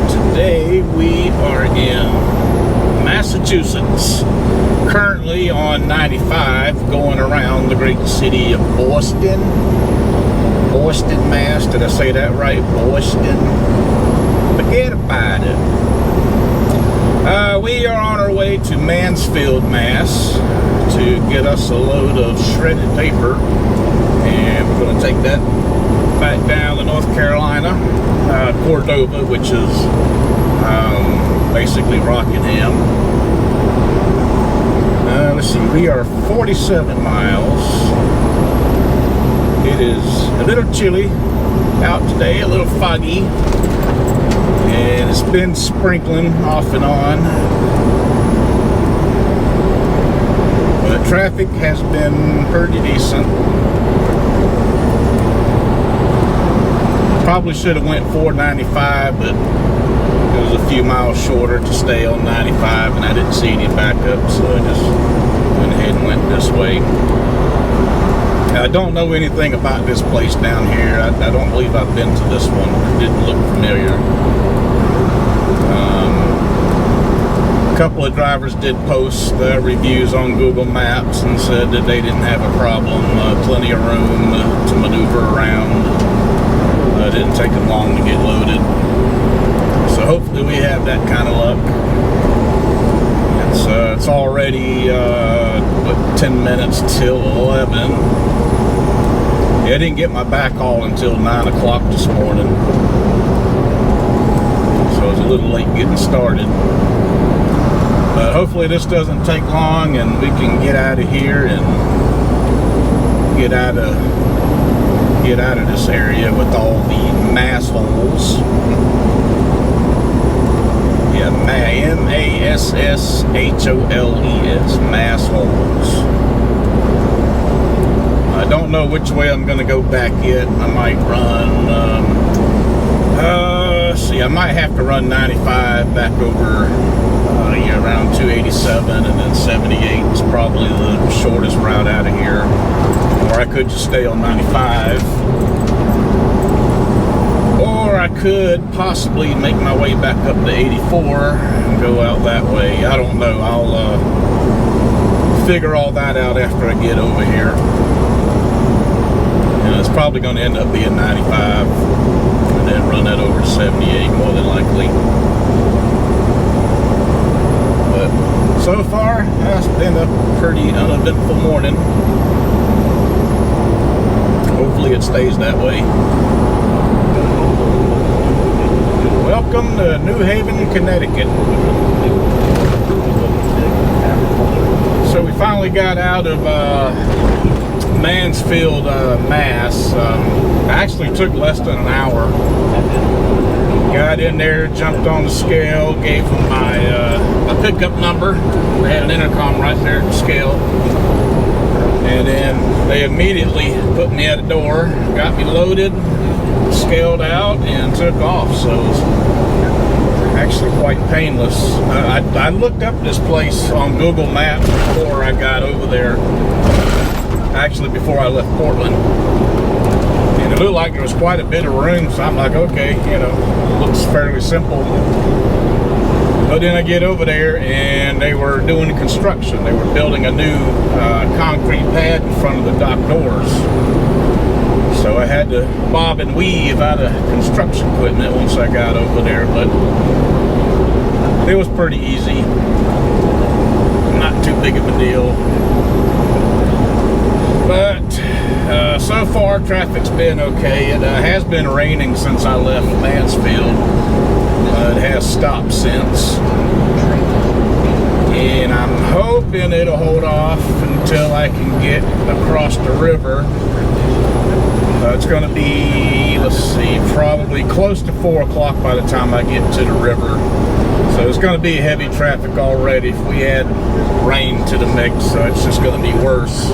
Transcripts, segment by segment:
Today we are in Massachusetts, currently on 95, going around the great city of Boston. Boston, Mass. Did I say that right? Boston. Forget about it. We are on our way to Mansfield, Mass. to get us a load of shredded paper. And we're going to take that back down to North Carolina, Cordova, which is basically Rockingham. Let's see, we are 47 miles. It is a little chilly out today, a little foggy, and it's been sprinkling off and on. But traffic has been pretty decent. Probably should have went 495, but it was a few miles shorter to stay on 95, and I didn't see any backup, so I just went ahead and went this way. I don't know anything about this place down here. I don't believe I've been to this one. It didn't look familiar. A couple of drivers did post reviews on Google Maps and said that they didn't have a problem. Plenty of room to maneuver around. It didn't take them long to get loaded. So hopefully we have that kind of luck. It's already 10 minutes till 11. Yeah, I didn't get my backhaul until 9 o'clock this morning, so I was a little late getting started. But hopefully this doesn't take long and we can get out of here and get out of this area with all the mass holes. Yeah, M-A-S-S-H-O-L-E-S, mass holes. I don't know which way I'm going to go back yet. I might run, I might have to run 95 back over around 287, and then 78 is probably the shortest route out of here. Or I could just stay on 95. Or I could possibly make my way back up to 84 and go out that way. I don't know. I'll figure all that out after I get over here. And it's probably going to end up being 95 and then run that over to 78 more than likely. But so far, it's been a pretty uneventful morning. Hopefully it stays that way. Welcome to New Haven, Connecticut. So we finally got out of Mansfield, Mass. Actually took less than an hour. Got in there, jumped on the scale, gave them my pickup number. They had an intercom right there at the scale. And then they immediately put me at the door, got me loaded, scaled out, and took off. So it was actually quite painless. I looked up this place on Google Maps before I got over there. Actually, before I left Portland. And it looked like there was quite a bit of room, so I'm like, okay, looks fairly simple. But then I get over there and they were doing construction. They were building a new concrete pad in front of the dock doors. So I had to bob and weave out of construction equipment once I got over there, but it was pretty easy. Not too big of a deal. But so far traffic's been okay. It has been raining since I left Mansfield. It has stopped since. And I'm hoping it'll hold off until I can get across the river. It's going to be, let's see, probably close to 4 o'clock by the time I get to the river. So it's going to be heavy traffic already. If we add rain to the mix, so it's just going to be worse.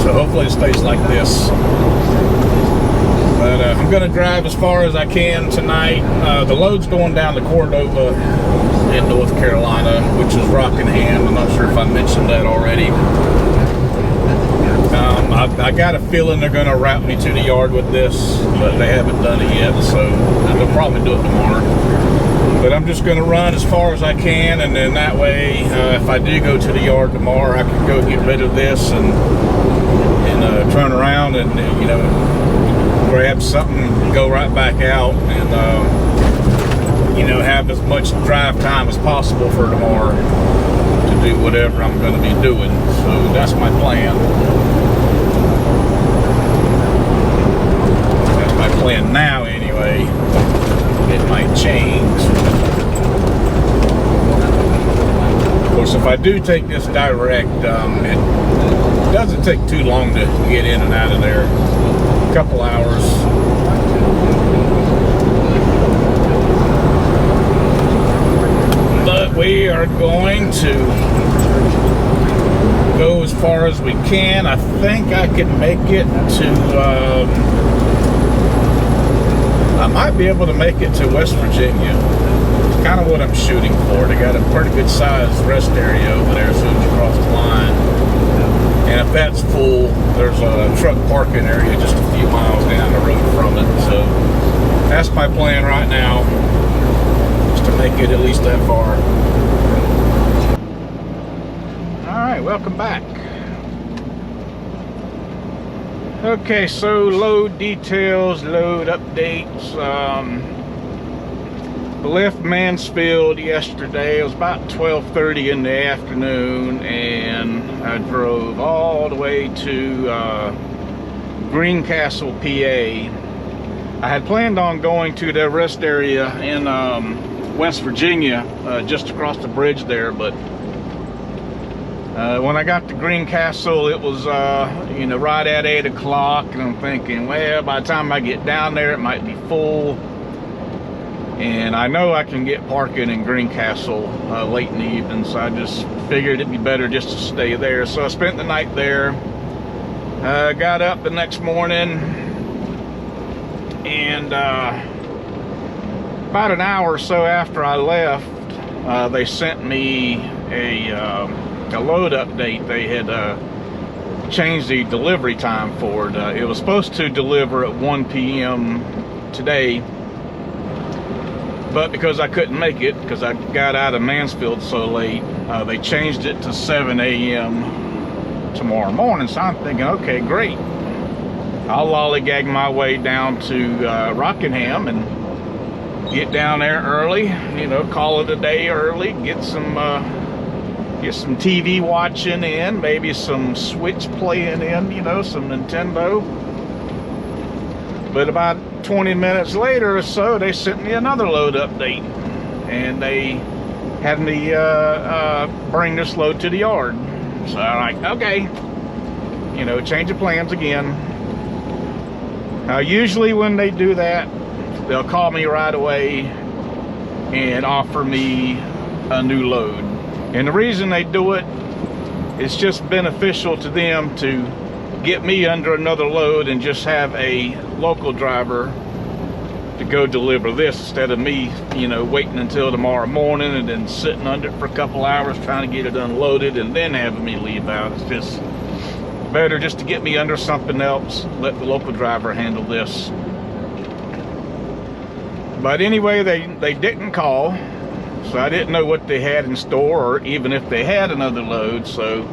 So hopefully it stays like this. But I'm going to drive as far as I can tonight. The load's going down to Cordova in North Carolina, which is Rockingham. I'm not sure if I mentioned that already. I got a feeling they're going to route me to the yard with this, but they haven't done it yet, so they'll probably do it tomorrow. But I'm just going to run as far as I can, and then that way, if I do go to the yard tomorrow, I can go get rid of this and turn around and you know, grab something and go right back out, and you know, have as much drive time as possible for tomorrow to do whatever I'm going to be doing. So that's my plan. That's my plan now anyway. It might change. Of course, if I do take this direct, it doesn't take too long to get in and out of there. A couple hours. But we are going to go as far as we can. I think I can make it to I might be able to make it to West Virginia. It's kind of what I'm shooting for. They got a pretty good sized rest area over there as soon as you cross the line. And if that's full, there's a truck parking area just a few miles down the road from it. So that's my plan right now, is to make it at least that far. Alright, welcome back. Okay, so load details, load updates. Left Mansfield yesterday. It was about 12:30 in the afternoon, and I drove all the way to Greencastle, PA. I had planned on going to the rest area in West Virginia, just across the bridge there, but when I got to Greencastle, it was you know, right at 8 o'clock, and I'm thinking, well, by the time I get down there, it might be full. And I know I can get parking in Greencastle late in the evening, so I just figured it'd be better just to stay there. So I spent the night there. Got up the next morning, and about an hour or so after I left, they sent me a load update. They had changed the delivery time for it. It was supposed to deliver at 1 p.m. today, but because I couldn't make it, because I got out of Mansfield so late, they changed it to 7 a.m. tomorrow morning. So I'm thinking, okay, great. I'll lollygag my way down to Rockingham and get down there early, you know, call it a day early, get some TV watching in, maybe some Switch playing in, you know, some Nintendo. But about 20 minutes later or so, they sent me another load update, and they had me bring this load to the yard. So I'm like, okay, you know, change of plans again. Now, usually when they do that, they'll call me right away and offer me a new load. And the reason they do it, it's just beneficial to them to get me under another load and just have a local driver to go deliver this, instead of me, you know, waiting until tomorrow morning and then sitting under it for a couple hours trying to get it unloaded and then having me leave out. It's just better just to get me under something else, let the local driver handle this. But anyway, they didn't call, so I didn't know what they had in store, or even if they had another load. So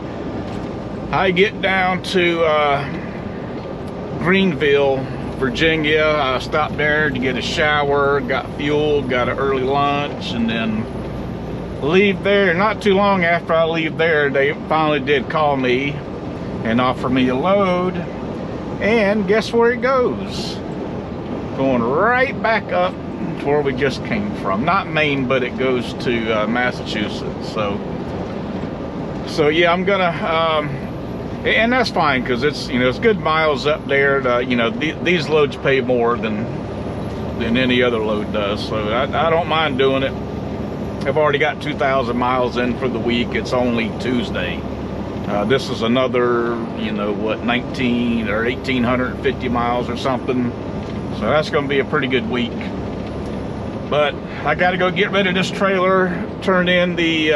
I get down to Greenville, Virginia. I stopped there to get a shower, got fuel, got an early lunch, and then leave there. Not too long after I leave there, they finally did call me and offer me a load. And guess where it goes? Going right back up to where we just came from. Not Maine, but it goes to Massachusetts. So yeah, I'm gonna and that's fine, because it's, you know, it's good miles up there. You know, these loads pay more than any other load does, so I don't mind doing it. I've already got 2,000 miles in for the week. It's only Tuesday. This is another, you know, what, 19 or 1,850 miles or something. So that's going to be a pretty good week. But I got to go get rid of this trailer, turn in the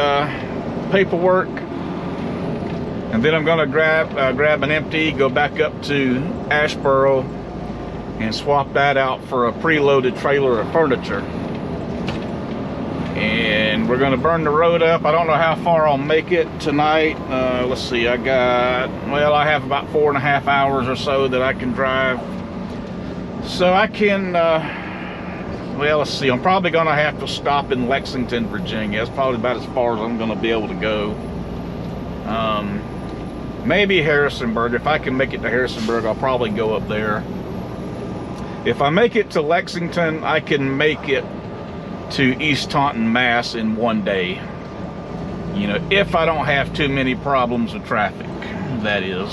paperwork, And then I'm gonna grab an empty, go back up to Asheboro and swap that out for a preloaded trailer of furniture. And we're gonna burn the road up. I don't know how far I'll make it tonight. Let's see, I have about 4.5 hours or so that I can drive. So I can, well, let's see, I'm probably gonna have to stop in Lexington, Virginia. That's probably about as far as I'm gonna be able to go. Maybe Harrisonburg. If I can make it to Harrisonburg, I'll probably go up there. If I make it to Lexington, I can make it to East Taunton, Mass in one day. You know, if I don't have too many problems with traffic, that is.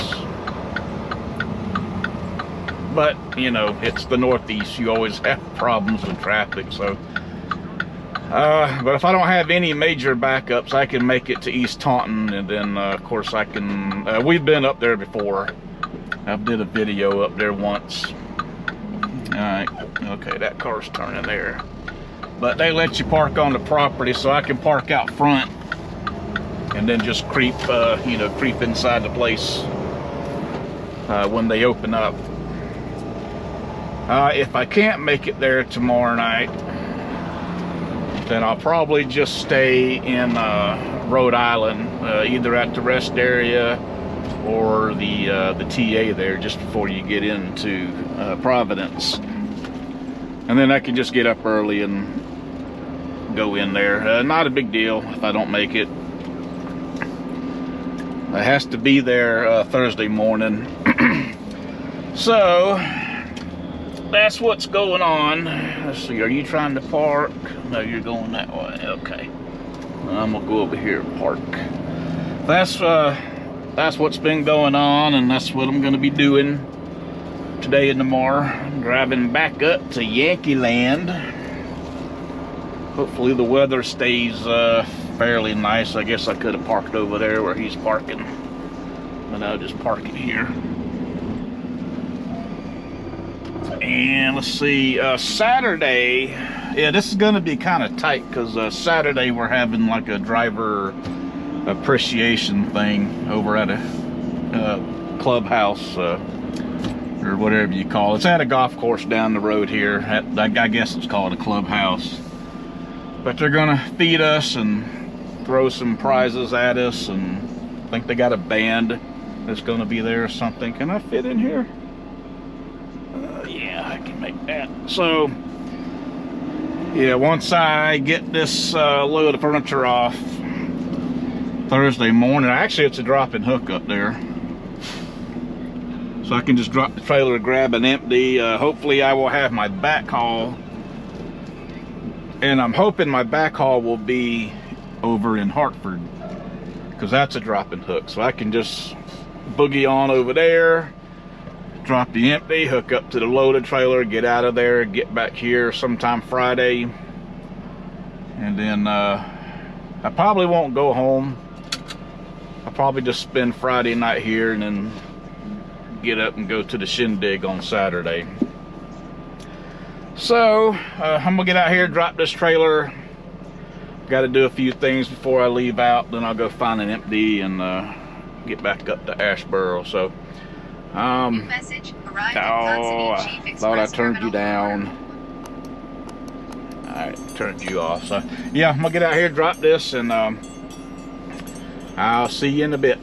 But, you know, it's the Northeast. You always have problems with traffic, so. But if I don't have any major backups, I can make it to East Taunton, and then, of course, I can, we've been up there before. I did a video up there once. Alright, okay, that car's turning there. But they let you park on the property, so I can park out front and then just creep, you know, creep inside the place when they open up. If I can't make it there tomorrow night, then I'll probably just stay in Rhode Island, either at the rest area or the TA there, just before you get into Providence. And then I can just get up early and go in there. Not a big deal if I don't make it. It has to be there Thursday morning. So that's what's going on. Let's see, are you trying to park? No, you're going that way. Okay. I'm gonna go over here and park. That's what's been going on, and that's what I'm gonna be doing today and tomorrow. I'm driving back up to Yankee Land. Hopefully the weather stays fairly nice. I guess I could have parked over there where he's parking, but I'll just park it here. And let's see, Saturday, yeah, this is going to be kind of tight because Saturday we're having like a driver appreciation thing over at a clubhouse or whatever you call it. It's at a golf course down the road here. I guess it's called a clubhouse. But they're going to feed us and throw some prizes at us, and I think they got a band that's going to be there or something. Can I fit in here? Yeah, I can make that. So, yeah, once I get this load of furniture off Thursday morning, actually it's a drop-in hook up there, so I can just drop the trailer, grab an empty. Hopefully I will have my backhaul, and I'm hoping my backhaul will be over in Hartford, because that's a drop-in hook, so I can just boogie on over there, drop the empty, hook up to the loaded trailer, get out of there, get back here sometime Friday, and then I probably won't go home. I'll probably just spend Friday night here and then get up and go to the shindig on Saturday. So I'm gonna get out here, drop this trailer. Got to do a few things before I leave out, then I'll go find an empty and get back up to Asheboro. So Message arrived I thought I turned you down. Alright, turned you off. So yeah, I'm gonna get out here, drop this, and I'll see you in a bit.